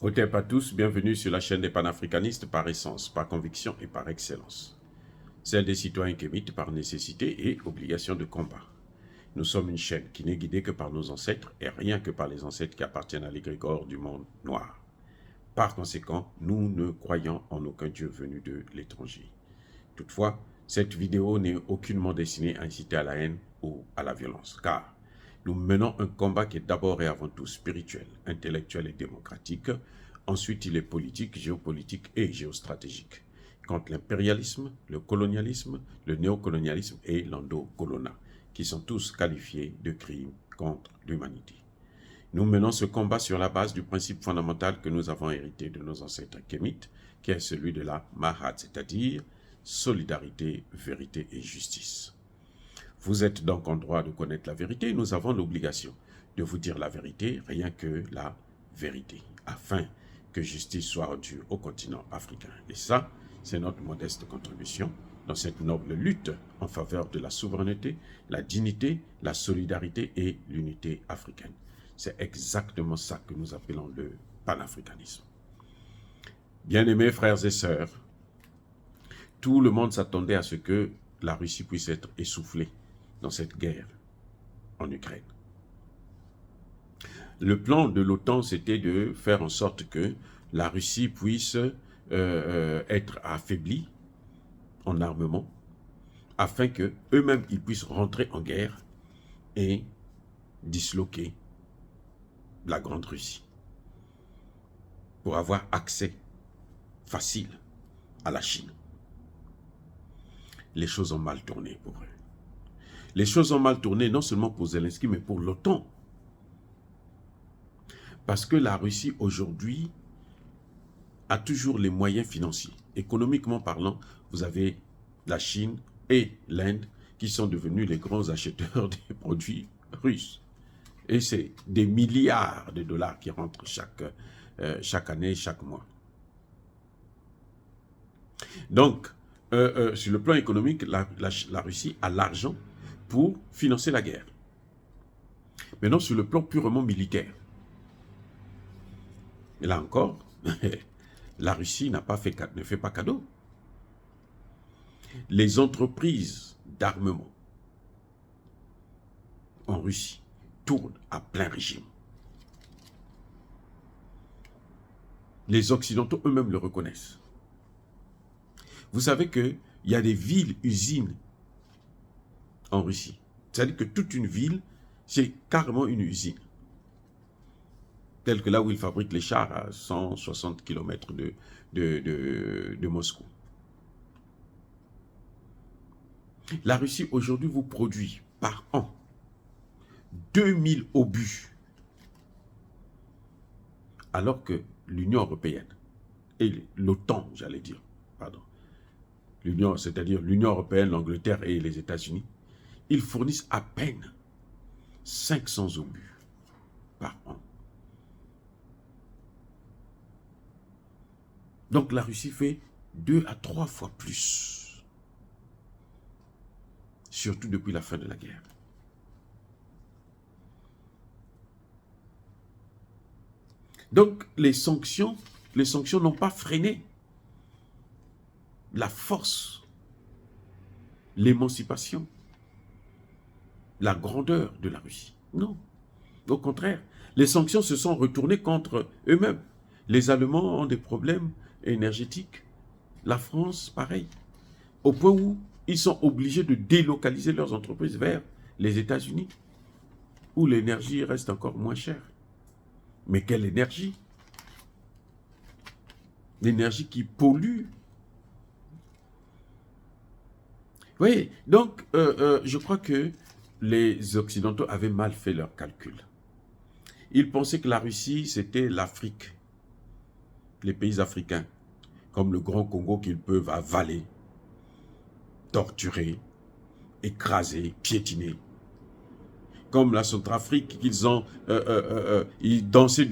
Hotep à tous, bienvenue sur la chaîne des panafricanistes par essence, par conviction et par excellence. Celle des citoyens kémites par nécessité et obligation de combat. Nous sommes une chaîne qui n'est guidée que par nos ancêtres et rien que par les ancêtres qui appartiennent à l'égrégore du monde noir. Par conséquent, nous ne croyons en aucun dieu venu de l'étranger. Toutefois, cette vidéo n'est aucunement destinée à inciter à la haine ou à la violence, car nous menons un combat qui est d'abord et avant tout spirituel, intellectuel et démocratique. Ensuite, il est politique, géopolitique et géostratégique, contre l'impérialisme, le colonialisme, le néocolonialisme et l'endocolonat, qui sont tous qualifiés de crimes contre l'humanité. Nous menons ce combat sur la base du principe fondamental que nous avons hérité de nos ancêtres kémites, qui est celui de la Mahat, c'est-à-dire solidarité, vérité et justice. Vous êtes donc en droit de connaître la vérité, nous avons l'obligation de vous dire la vérité, rien que la vérité, afin que justice soit rendue au continent africain. Et ça, c'est notre modeste contribution dans cette noble lutte en faveur de la souveraineté, la dignité, la solidarité et l'unité africaine. C'est exactement ça que nous appelons le panafricanisme. Bien-aimés frères et sœurs, tout le monde s'attendait à ce que la Russie puisse être essoufflée dans cette guerre en Ukraine. Le plan de l'OTAN, c'était de faire en sorte que la Russie puisse être affaiblie en armement, afin qu'eux-mêmes ils puissent rentrer en guerre et disloquer la Grande Russie, pour avoir accès facile à la Chine. Les choses ont mal tourné pour eux. Les choses ont mal tourné non seulement pour Zelensky, mais pour l'OTAN. Parce que la Russie, aujourd'hui, a toujours les moyens financiers. Économiquement parlant, vous avez la Chine et l'Inde qui sont devenus les grands acheteurs des produits russes. Et c'est des milliards de dollars qui rentrent chaque année, chaque mois. Donc, sur le plan économique, la Russie a l'argent pour financer la guerre. Maintenant, sur le plan purement militaire, et là encore, la Russie ne fait pas cadeau. Les entreprises d'armement en Russie tournent à plein régime. Les Occidentaux eux-mêmes le reconnaissent. Vous savez qu'il y a des villes-usines en Russie. C'est-à-dire que toute une ville, c'est carrément une usine. Tel que là où ils fabriquent les chars à 160 km de Moscou. La Russie aujourd'hui vous produit par an 2000 obus. Alors que l'Union européenne et l'OTAN, j'allais dire, pardon, c'est-à-dire l'Union européenne, l'Angleterre et les États-Unis, ils fournissent à peine 500 obus par an. Donc la Russie fait 2 à 3 fois plus. Surtout depuis la fin de la guerre. Donc les sanctions n'ont pas freiné la force, l'émancipation, la grandeur de la Russie. Non. Au contraire, les sanctions se sont retournées contre eux-mêmes. Les Allemands ont des problèmes énergétiques. La France, pareil. Au point où ils sont obligés de délocaliser leurs entreprises vers les États-Unis, où l'énergie reste encore moins chère. Mais quelle énergie? L'énergie qui pollue. Oui, donc je crois que les Occidentaux avaient mal fait leurs calculs. Ils pensaient que la Russie, c'était l'Afrique, les pays africains, comme le Grand Congo qu'ils peuvent avaler, torturer, écraser, piétiner. Comme la Centrafrique, ils dansaient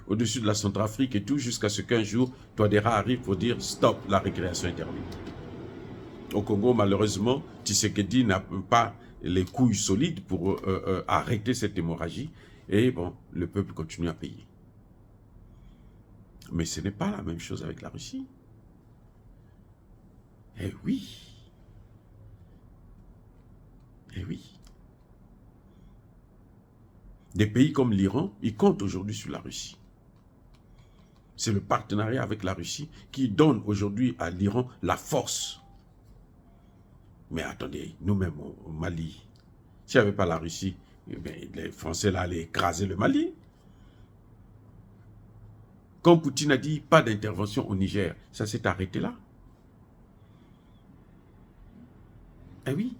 au-dessus de la Centrafrique et tout, jusqu'à ce qu'un jour, Touadéra arrive pour dire stop, la récréation est terminée. Au Congo, malheureusement, Tshisekedi n'a pas les couilles solides pour arrêter cette hémorragie. Et bon, le peuple continue à payer. Mais ce n'est pas la même chose avec la Russie. Eh oui. Eh oui. Des pays comme l'Iran, ils comptent aujourd'hui sur la Russie. C'est le partenariat avec la Russie qui donne aujourd'hui à l'Iran la force. Mais attendez, nous-mêmes au Mali, s'il n'y avait pas la Russie, eh bien, les Français là, allaient écraser le Mali. Quand Poutine a dit pas d'intervention au Niger, ça s'est arrêté là. Eh oui.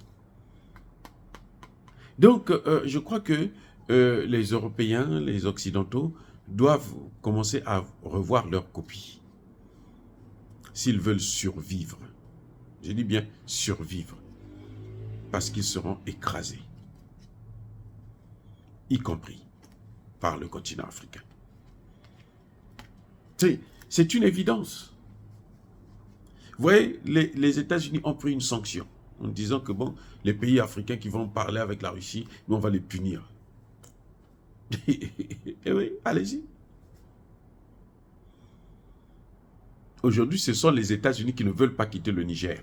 Donc, je crois que les Européens, les Occidentaux, doivent commencer à revoir leur copie. S'ils veulent survivre. Je dis bien survivre. Parce qu'ils seront écrasés. Y compris par le continent africain. C'est une évidence. Vous voyez, les États-Unis ont pris une sanction en disant que bon, les pays africains qui vont parler avec la Russie, nous on va les punir. Et oui, allez-y. Aujourd'hui, ce sont les États-Unis qui ne veulent pas quitter le Niger.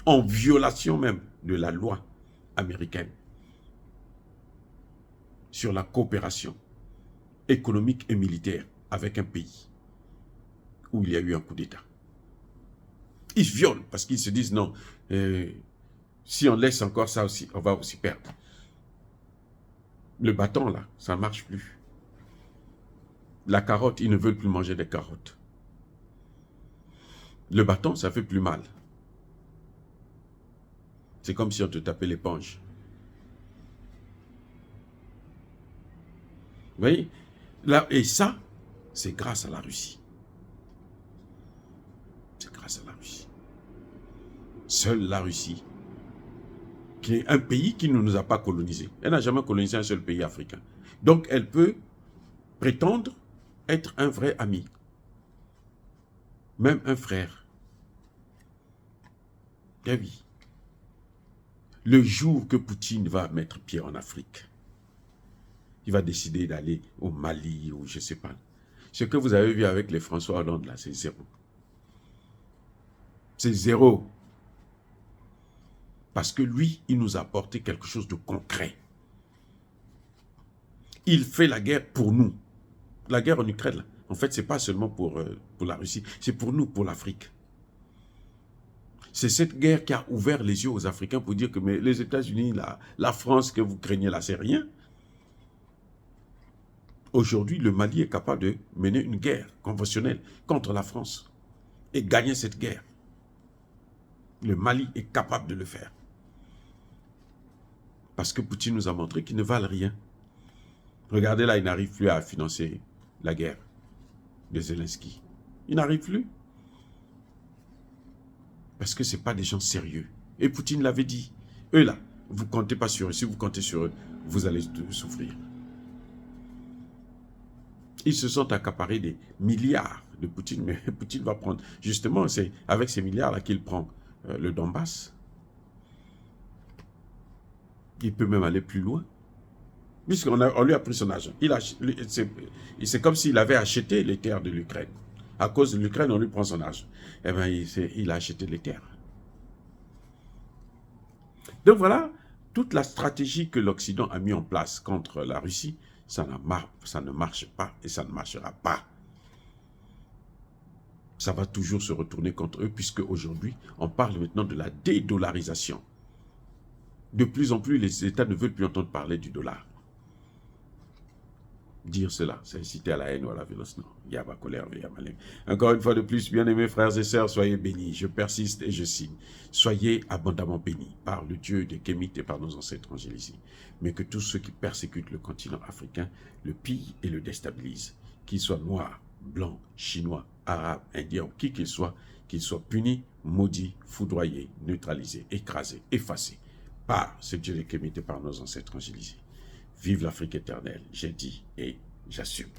En violation même de la loi américaine sur la coopération économique et militaire avec un pays où il y a eu un coup d'État. Ils violent parce qu'ils se disent non, si on laisse encore ça aussi, on va aussi perdre. Le bâton là, ça ne marche plus. La carotte, ils ne veulent plus manger des carottes. Le bâton, ça fait plus mal. C'est comme si on te tapait l'éponge. Vous voyez? Là, et ça, c'est grâce à la Russie. C'est grâce à la Russie. Seule la Russie, qui est un pays qui ne nous a pas colonisés. Elle n'a jamais colonisé un seul pays africain. Donc, elle peut prétendre être un vrai ami. Même un frère. Eh oui. Le jour que Poutine va mettre pied en Afrique, il va décider d'aller au Mali ou je ne sais pas. Ce que vous avez vu avec les François Hollande là, c'est zéro. C'est zéro. Parce que lui, il nous a apporté quelque chose de concret. Il fait la guerre pour nous. La guerre en Ukraine, là, en fait, ce n'est pas seulement pour la Russie, c'est pour nous, pour l'Afrique. C'est cette guerre qui a ouvert les yeux aux Africains pour dire que mais les États-Unis, la France que vous craignez là, c'est rien. Aujourd'hui, le Mali est capable de mener une guerre conventionnelle contre la France et gagner cette guerre. Le Mali est capable de le faire. Parce que Poutine nous a montré qu'ils ne valent rien. Regardez là, il n'arrive plus à financer la guerre de Zelensky. Il n'arrive plus. Parce que ce n'est pas des gens sérieux. Et Poutine l'avait dit. Eux là, vous ne comptez pas sur eux. Si vous comptez sur eux, vous allez souffrir. Ils se sont accaparés des milliards de Poutine. Mais Poutine va prendre... Justement, c'est avec ces milliards-là qu'il prend le Donbass. Il peut même aller plus loin. Puisqu'on lui a pris son argent. C'est comme s'il avait acheté les terres de l'Ukraine. À cause de l'Ukraine, on lui prend son argent. Eh bien, il a acheté les terres. Donc voilà, toute la stratégie que l'Occident a mis en place contre la Russie, ça ne marche pas et ça ne marchera pas. Ça va toujours se retourner contre eux, puisque aujourd'hui, on parle maintenant de la dédollarisation. De plus en plus, les États ne veulent plus entendre parler du dollar. Dire cela, c'est inciter à la haine ou à la violence. Non, il y a pas colère, il y a malin. Encore une fois de plus, bien-aimés frères et sœurs, soyez bénis. Je persiste et je signe. Soyez abondamment bénis par le Dieu des Kémites et par nos ancêtres angélisés. Mais que tous ceux qui persécutent le continent africain le pillent et le déstabilisent. Qu'ils soient noirs, blancs, chinois, arabes, indiens ou qui qu'ils soient punis, maudits, foudroyés, neutralisés, écrasés, effacés par ce Dieu des Kémites et par nos ancêtres angélisés. Vive l'Afrique éternelle, j'ai dit et j'assume.